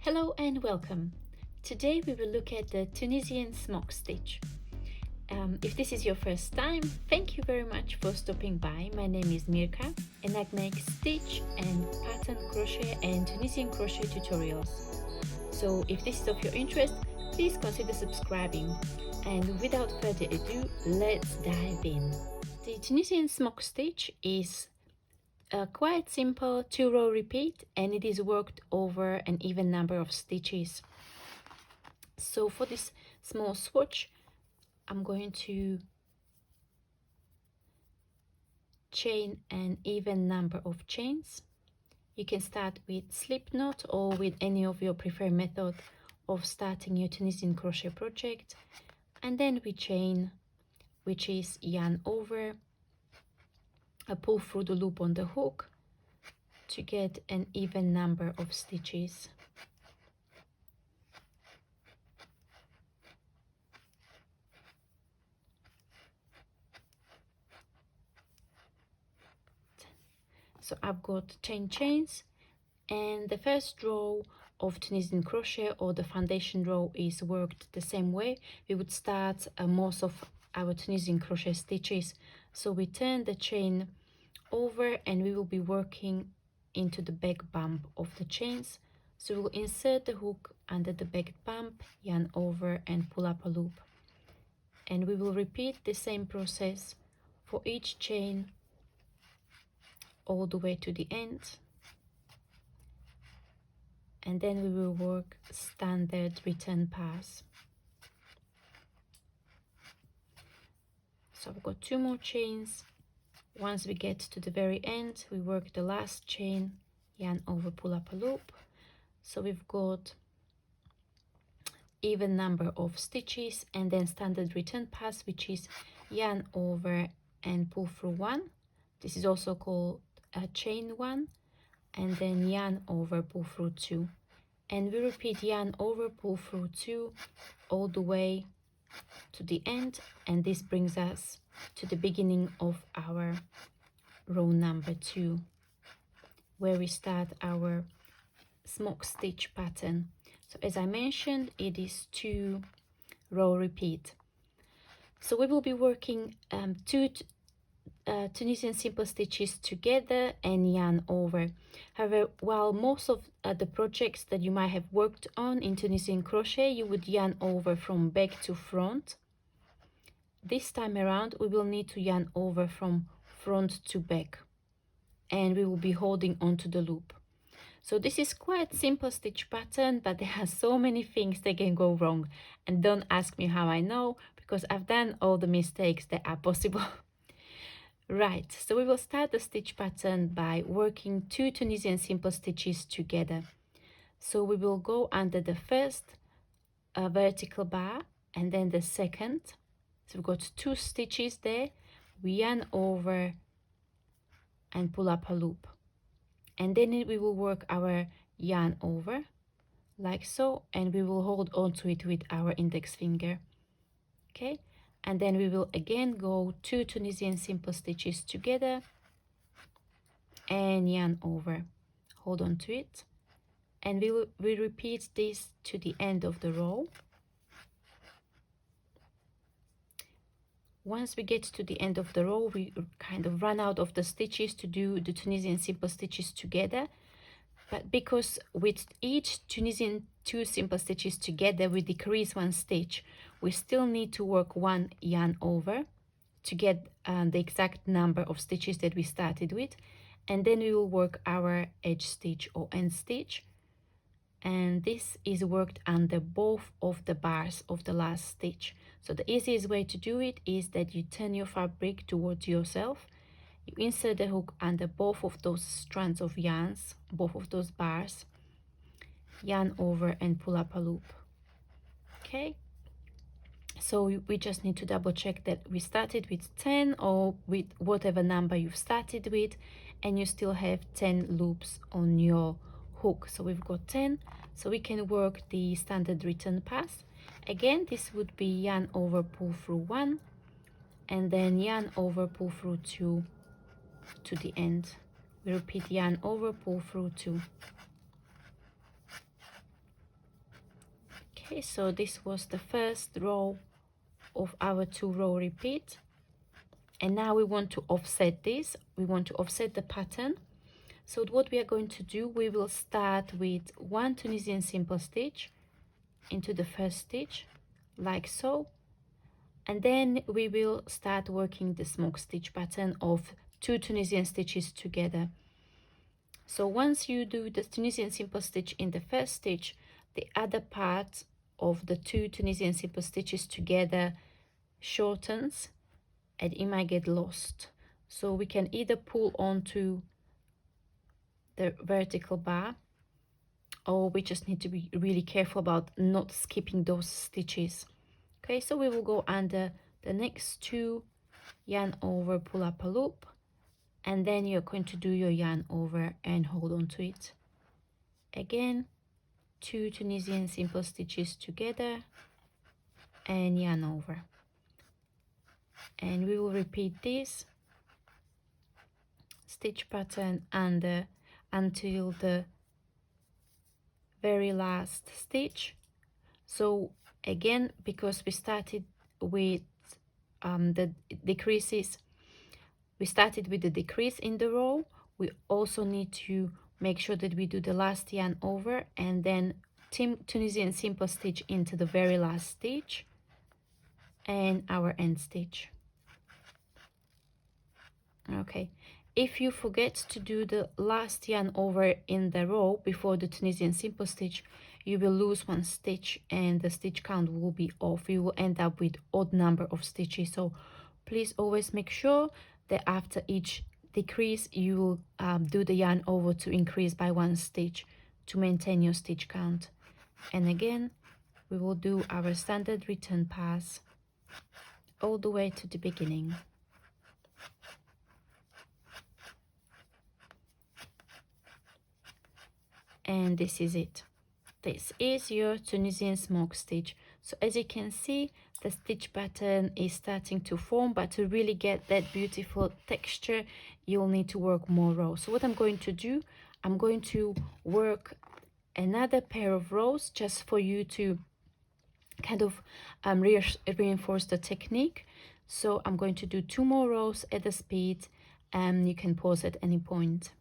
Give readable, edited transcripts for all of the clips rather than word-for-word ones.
Hello and welcome. Today we will look at the Tunisian Smock Stitch. If this is your first time, thank you very much for stopping by. My name is Mirka and I make stitch and pattern crochet and Tunisian crochet tutorials. So if this is of your interest, please consider subscribing. And without further ado, let's dive in. The Tunisian Smock Stitch is a quite simple 2-row repeat, and it is worked over an even number of stitches. So for this small swatch, I'm going to chain an even number of chains. You can start with slip knot or with any of your preferred method of starting your Tunisian crochet project, and then we chain, which is yarn over, I pull through the loop on the hook to get an even number of stitches. So I've got 10 chains, and the first row of Tunisian crochet or the foundation row is worked the same way. We would start most of our Tunisian crochet stitches. So we turn the chain over and we will be working into the back bump of the chains. So we will insert the hook under the back bump, yarn over and pull up a loop. And we will repeat the same process for each chain all the way to the end. And then we will work standard return pass. So I've got 2 more chains. Once we get to the very end, we work the last chain, yarn over, pull up a loop. So we've got even number of stitches, and then standard return pass, which is yarn over and pull through 1. This is also called a chain 1, and then yarn over, pull through 2. And we repeat yarn over, pull through 2 all the way to the end, and this brings us to the beginning of our row number 2, where we start our smock stitch pattern. So as I mentioned, it is 2-row repeat. So we will be working 2 Tunisian simple stitches together and yarn over. However, while most of the projects that you might have worked on in Tunisian crochet, you would yarn over from back to front, this time around we will need to yarn over from front to back, and we will be holding onto the loop. So this is quite simple stitch pattern, but there are so many things that can go wrong, and don't ask me how I know, because I've done all the mistakes that are possible. Right, so we will start the stitch pattern by working 2 Tunisian simple stitches together. So we will go under the first vertical bar and then the second. So we've got 2 stitches there, we yarn over and pull up a loop, and then we will work our yarn over like so, and we will hold on to it with our index finger. Okay, and then we will again go 2 Tunisian simple stitches together and yarn over, hold on to it, and we repeat this to the end of the row. Once we get to the end of the row, we kind of run out of the stitches to do the Tunisian simple stitches together. But because with each Tunisian 2 simple stitches together we decrease 1 stitch, we still need to work 1 yarn over to get the exact number of stitches that we started with, and then we will work our edge stitch or end stitch, and this is worked under both of the bars of the last stitch. So the easiest way to do it is that you turn your fabric towards yourself, you insert the hook under both of those strands of yarns, both of those bars, yarn over and pull up a loop. Okay, so we just need to double check that we started with 10 or with whatever number you've started with, and you still have 10 loops on your hook. So we've got 10, so we can work the standard return pass. Again, this would be yarn over, pull through 1, and then yarn over, pull through 2 to the end. We repeat yarn over, pull through 2. Okay, so this was the first row of our 2-row repeat, and now we want to offset this. We want to offset the pattern. So what we are going to do, we will start with 1 Tunisian simple stitch into the first stitch, like so, and then we will start working the smock stitch pattern of 2 Tunisian stitches together. So once you do the Tunisian simple stitch in the first stitch, the other part of the 2 Tunisian simple stitches together shortens and it might get lost. So we can either pull onto the vertical bar, or we just need to be really careful about not skipping those stitches. Okay, so we will go under the next 2, yarn over, pull up a loop, and then you're going to do your yarn over and hold on to it. Again, 2 Tunisian simple stitches together and yarn over, and we will repeat this stitch pattern under until the very last stitch. So again, because we started with the decreases, we started with the decrease in the row, we also need to make sure that we do the last yarn over and then Tunisian simple stitch into the very last stitch and our end stitch. Okay, if you forget to do the last yarn over in the row before the Tunisian simple stitch, you will lose 1 stitch and the stitch count will be off. You will end up with odd number of stitches. So please always make sure that after each decrease you will do the yarn over to increase by 1 stitch to maintain your stitch count. And again, we will do our standard return pass all the way to the beginning. And this is it. This is your Tunisian smock stitch. So as you can see, the stitch pattern is starting to form, but to really get that beautiful texture, you'll need to work more rows. So what I'm going to do, I'm going to work another pair of rows just for you to kind of reinforce the technique. So I'm going to do 2 more rows at the speed, and you can pause at any point.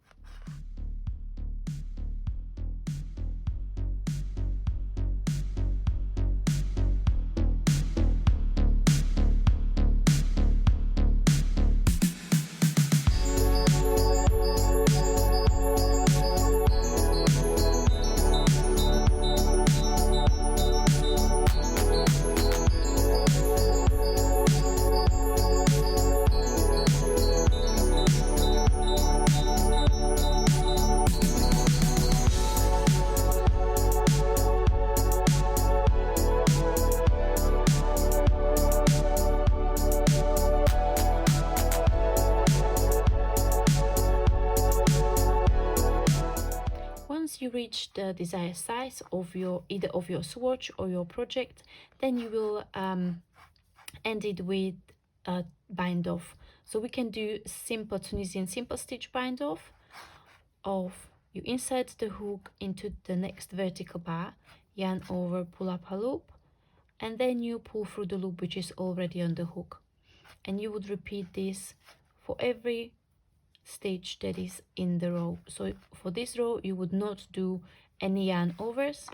Once you reach the desired size of your either of your swatch or your project, then you will end it with a bind off. So we can do simple Tunisian simple stitch bind off of you insert the hook into the next vertical bar, yarn over, pull up a loop, and then you pull through the loop which is already on the hook, and you would repeat this for every stitch that is in the row. So for this row you would not do any yarn overs,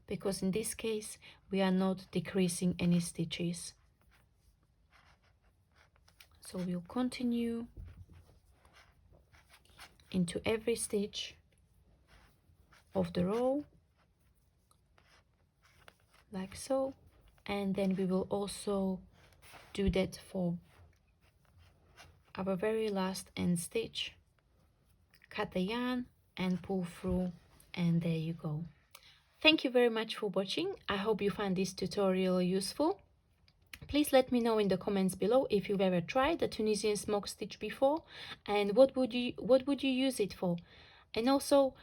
because in this case we are not decreasing any stitches. So we'll continue into every stitch of the row like so, and then we will also do that for our very last end stitch. Cut the yarn and pull through, and there you go. Thank you very much for watching. I hope you find this tutorial useful. Please let me know in the comments below if you've ever tried the Tunisian smock stitch before, and what would you use it for. And also,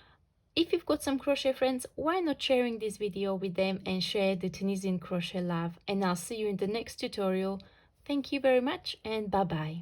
if you've got some crochet friends, why not sharing this video with them and share the Tunisian crochet love. And I'll see you in the next tutorial. Thank you very much, and bye bye.